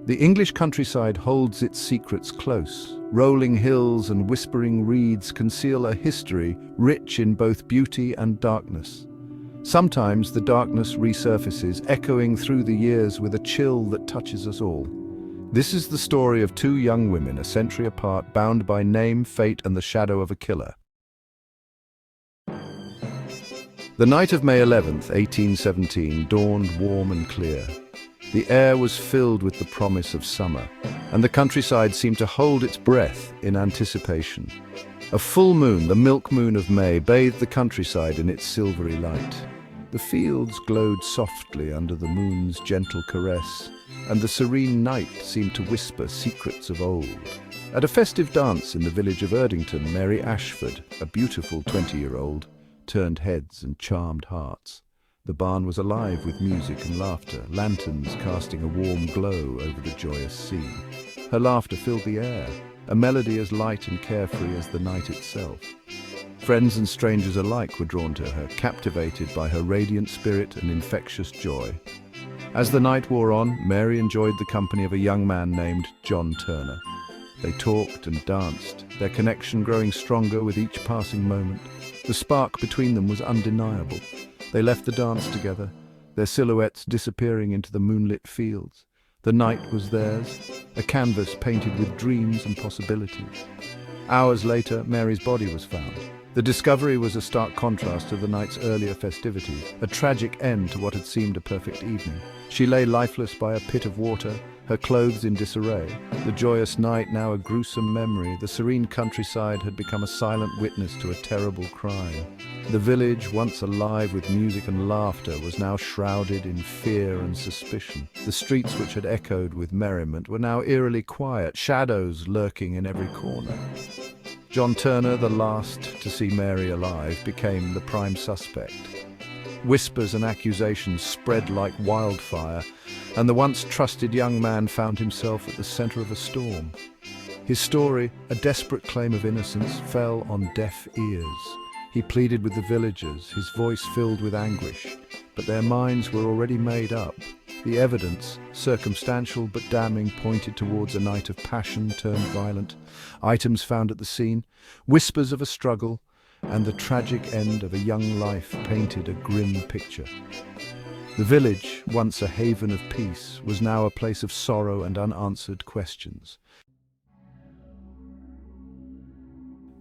The English countryside holds its secrets close. Rolling hills and whispering reeds conceal a history rich in both beauty and darkness. Sometimes the darkness resurfaces, echoing through the years with a chill that touches us all. This is the story of two young women, a century apart, bound by name, fate, and the shadow of a killer. The night of May 11th, 1817, dawned warm and clear. The air was filled with the promise of summer, and the countryside seemed to hold its breath in anticipation. A full moon, the milk moon of May, bathed the countryside in its silvery light. The fields glowed softly under the moon's gentle caress, and the serene night seemed to whisper secrets of old. At a festive dance in the village of Erdington, Mary Ashford, a beautiful 20-year-old, turned heads and charmed hearts. The barn was alive with music and laughter, lanterns casting a warm glow over the joyous scene. Her laughter filled the air, a melody as light and carefree as the night itself. Friends and strangers alike were drawn to her, captivated by her radiant spirit and infectious joy. As the night wore on, Mary enjoyed the company of a young man named John Turner. They talked and danced, their connection growing stronger with each passing moment. The spark between them was undeniable. They left the dance together, their silhouettes disappearing into the moonlit fields. The night was theirs, a canvas painted with dreams and possibilities. Hours later, Mary's body was found. The discovery was a stark contrast to the night's earlier festivities, a tragic end to what had seemed a perfect evening. She lay lifeless by a pit of water, her clothes in disarray. The joyous night now a gruesome memory. The serene countryside had become a silent witness to a terrible crime. The village, once alive with music and laughter, was now shrouded in fear and suspicion. The streets, which had echoed with merriment, were now eerily quiet, shadows lurking in every corner. John Turner, the last to see Mary alive, became the prime suspect. Whispers and accusations spread like wildfire, and the once trusted young man found himself at the center of a storm. His story, a desperate claim of innocence, fell on deaf ears. He pleaded with the villagers, his voice filled with anguish, but their minds were already made up. The evidence, circumstantial but damning, pointed towards a night of passion turned violent. Items found at the scene, whispers of a struggle, and the tragic end of a young life painted a grim picture. The village, once a haven of peace, was now a place of sorrow and unanswered questions.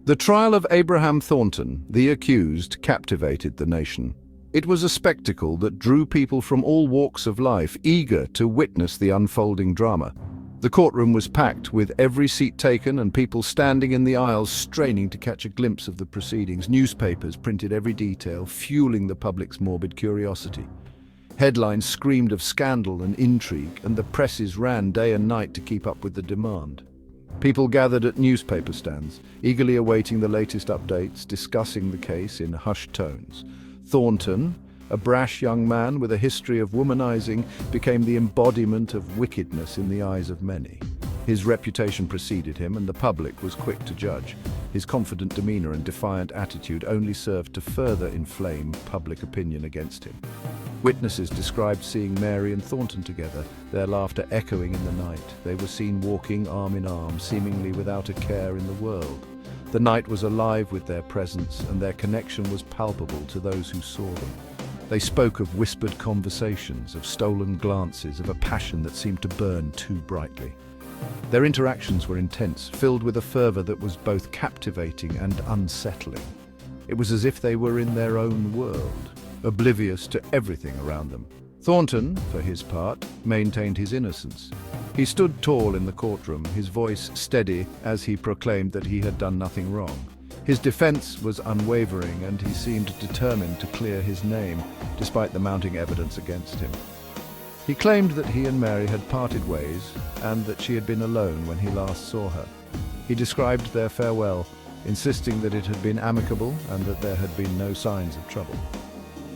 The trial of Abraham Thornton, the accused, captivated the nation. It was a spectacle that drew people from all walks of life, eager to witness the unfolding drama. The courtroom was packed, with every seat taken and people standing in the aisles straining to catch a glimpse of the proceedings. Newspapers printed every detail, fueling the public's morbid curiosity. Headlines screamed of scandal and intrigue, and the presses ran day and night to keep up with the demand. People gathered at newspaper stands, eagerly awaiting the latest updates, discussing the case in hushed tones. Thornton, a brash young man with a history of womanizing, became the embodiment of wickedness in the eyes of many. His reputation preceded him, and the public was quick to judge. His confident demeanor and defiant attitude only served to further inflame public opinion against him. Witnesses described seeing Mary and Thornton together, their laughter echoing in the night. They were seen walking arm in arm, seemingly without a care in the world. The night was alive with their presence, and their connection was palpable to those who saw them. They spoke of whispered conversations, of stolen glances, of a passion that seemed to burn too brightly. Their interactions were intense, filled with a fervor that was both captivating and unsettling. It was as if they were in their own world, oblivious to everything around them. Thornton, for his part, maintained his innocence. He stood tall in the courtroom, his voice steady as he proclaimed that he had done nothing wrong. His defense was unwavering, and he seemed determined to clear his name, despite the mounting evidence against him. He claimed that he and Mary had parted ways, and that she had been alone when he last saw her. He described their farewell, insisting that it had been amicable and that there had been no signs of trouble.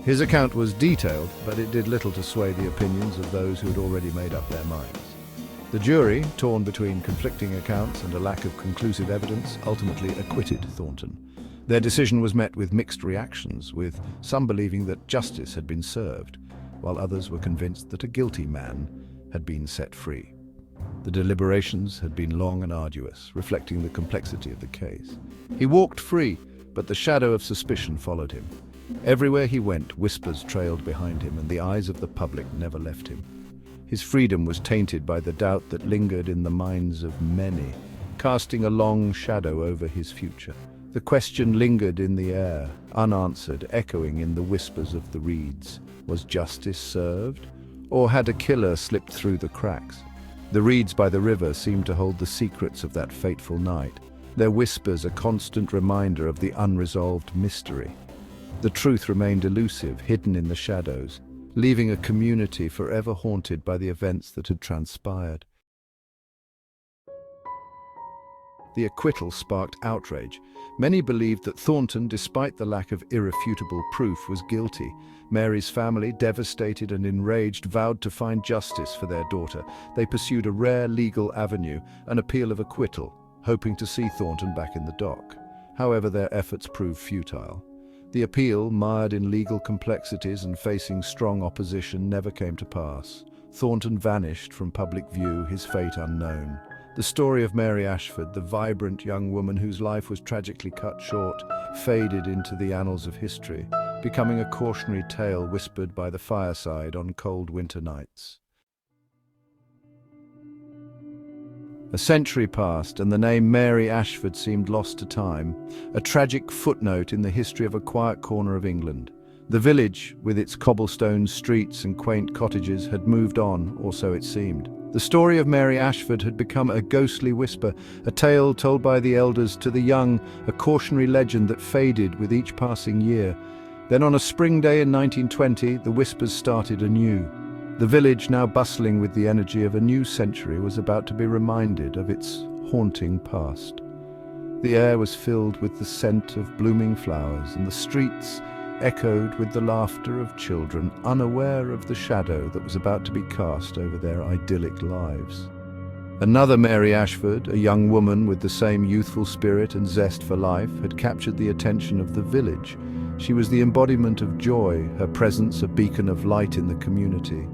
His account was detailed, but it did little to sway the opinions of those who had already made up their minds. The jury, torn between conflicting accounts and a lack of conclusive evidence, ultimately acquitted Thornton. Their decision was met with mixed reactions, with some believing that justice had been served, while others were convinced that a guilty man had been set free. The deliberations had been long and arduous, reflecting the complexity of the case. He walked free, but the shadow of suspicion followed him. Everywhere he went, whispers trailed behind him, and the eyes of the public never left him. His freedom was tainted by the doubt that lingered in the minds of many, casting a long shadow over his future. The question lingered in the air, unanswered, echoing in the whispers of the reeds. Was justice served, or had a killer slipped through the cracks? The reeds by the river seemed to hold the secrets of that fateful night, their whispers a constant reminder of the unresolved mystery. The truth remained elusive, hidden in the shadows, leaving a community forever haunted by the events that had transpired. The acquittal sparked outrage. Many believed that Thornton, despite the lack of irrefutable proof, was guilty. Mary's family, devastated and enraged, vowed to find justice for their daughter. They pursued a rare legal avenue, an appeal of acquittal, hoping to see Thornton back in the dock. However, their efforts proved futile. The appeal, mired in legal complexities and facing strong opposition, never came to pass. Thornton vanished from public view, his fate unknown. The story of Mary Ashford, the vibrant young woman whose life was tragically cut short, faded into the annals of history, becoming a cautionary tale whispered by the fireside on cold winter nights. A century passed, and the name Mary Ashford seemed lost to time, a tragic footnote in the history of a quiet corner of England. The village, with its cobblestone streets and quaint cottages, had moved on, or so it seemed. The story of Mary Ashford had become a ghostly whisper, a tale told by the elders to the young, a cautionary legend that faded with each passing year. Then on a spring day in 1920, the whispers started anew. The village, now bustling with the energy of a new century, was about to be reminded of its haunting past. The air was filled with the scent of blooming flowers, and the streets echoed with the laughter of children, unaware of the shadow that was about to be cast over their idyllic lives. Another Mary Ashford, a young woman with the same youthful spirit and zest for life, had captured the attention of the village. She was the embodiment of joy, her presence a beacon of light in the community.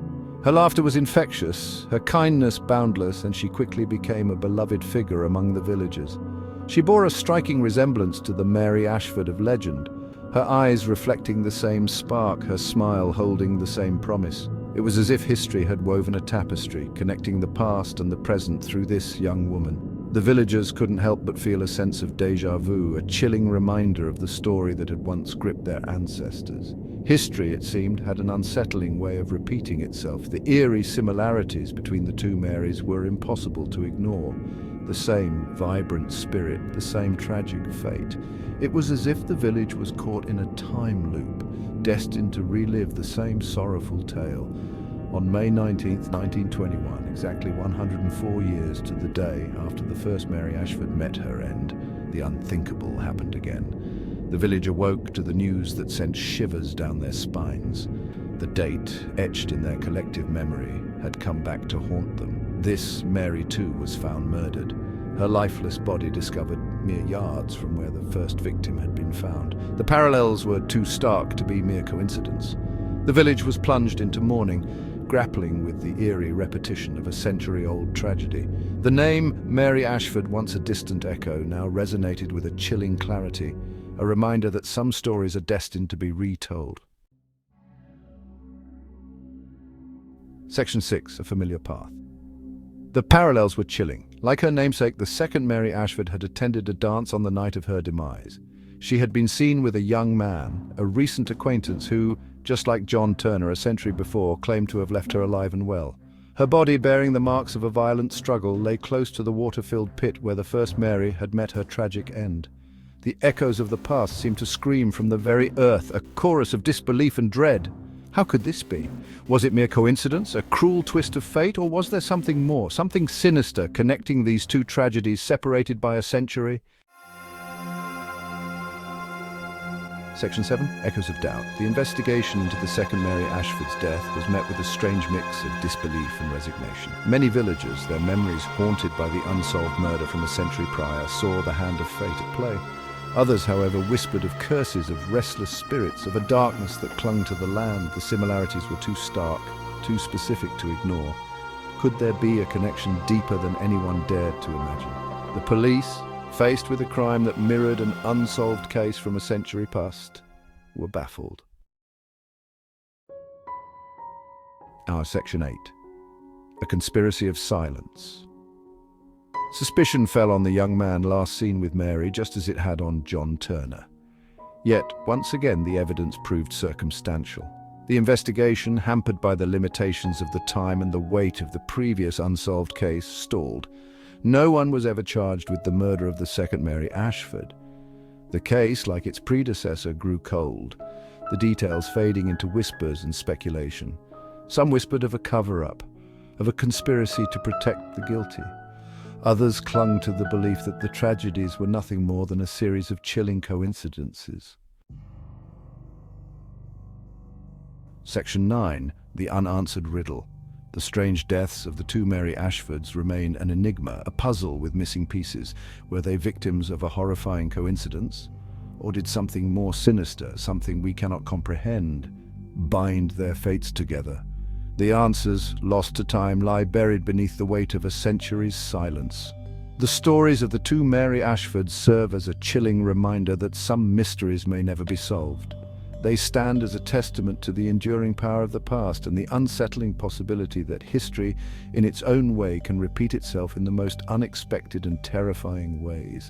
Her laughter was infectious, her kindness boundless, and she quickly became a beloved figure among the villagers. She bore a striking resemblance to the Mary Ashford of legend, her eyes reflecting the same spark, her smile holding the same promise. It was as if history had woven a tapestry, connecting the past and the present through this young woman. The villagers couldn't help but feel a sense of déjà vu, a chilling reminder of the story that had once gripped their ancestors. History, it seemed, had an unsettling way of repeating itself. The eerie similarities between the two Marys were impossible to ignore. The same vibrant spirit, the same tragic fate. It was as if the village was caught in a time loop, destined to relive the same sorrowful tale. On May 19, 1921, exactly 104 years to the day after the first Mary Ashford met her end, the unthinkable happened again. The village awoke to the news that sent shivers down their spines. The date, etched in their collective memory, had come back to haunt them. This Mary, too, was found murdered, her lifeless body discovered mere yards from where the first victim had been found. The parallels were too stark to be mere coincidence. The village was plunged into mourning, grappling with the eerie repetition of a century-old tragedy. The name Mary Ashford, once a distant echo, now resonated with a chilling clarity, a reminder that some stories are destined to be retold. Section 6, A Familiar Path. The parallels were chilling. Like her namesake, the second Mary Ashford had attended a dance on the night of her demise. She had been seen with a young man, a recent acquaintance who, just like John Turner a century before, claimed to have left her alive and well. Her body, bearing the marks of a violent struggle, lay close to the water-filled pit where the first Mary had met her tragic end. The echoes of the past seemed to scream from the very earth, a chorus of disbelief and dread. How could this be? Was it mere coincidence, a cruel twist of fate, or was there something more, something sinister, connecting these two tragedies separated by a century? Section 7, Echoes of Doubt. The investigation into the second Mary Ashford's death was met with a strange mix of disbelief and resignation. Many villagers, their memories haunted by the unsolved murder from a century prior, saw the hand of fate at play. Others, however, whispered of curses, of restless spirits, of a darkness that clung to the land. The similarities were too stark, too specific to ignore. Could there be a connection deeper than anyone dared to imagine? The police, faced with a crime that mirrored an unsolved case from a century past, were baffled. Our Section 8. A conspiracy of silence. Suspicion fell on the young man last seen with Mary just as it had on John Turner. Yet, once again, the evidence proved circumstantial. The investigation, hampered by the limitations of the time and the weight of the previous unsolved case, stalled. No one was ever charged with the murder of the second Mary Ashford. The case, like its predecessor, grew cold, the details fading into whispers and speculation. Some whispered of a cover-up, of a conspiracy to protect the guilty. Others clung to the belief that the tragedies were nothing more than a series of chilling coincidences. Section 9. The unanswered riddle. The strange deaths of the two Mary Ashfords remain an enigma, a puzzle with missing pieces. Were they victims of a horrifying coincidence? Or did something more sinister, something we cannot comprehend, bind their fates together? The answers, lost to time, lie buried beneath the weight of a century's silence. The stories of the two Mary Ashfords serve as a chilling reminder that some mysteries may never be solved. They stand as a testament to the enduring power of the past and the unsettling possibility that history, in its own way, can repeat itself in the most unexpected and terrifying ways.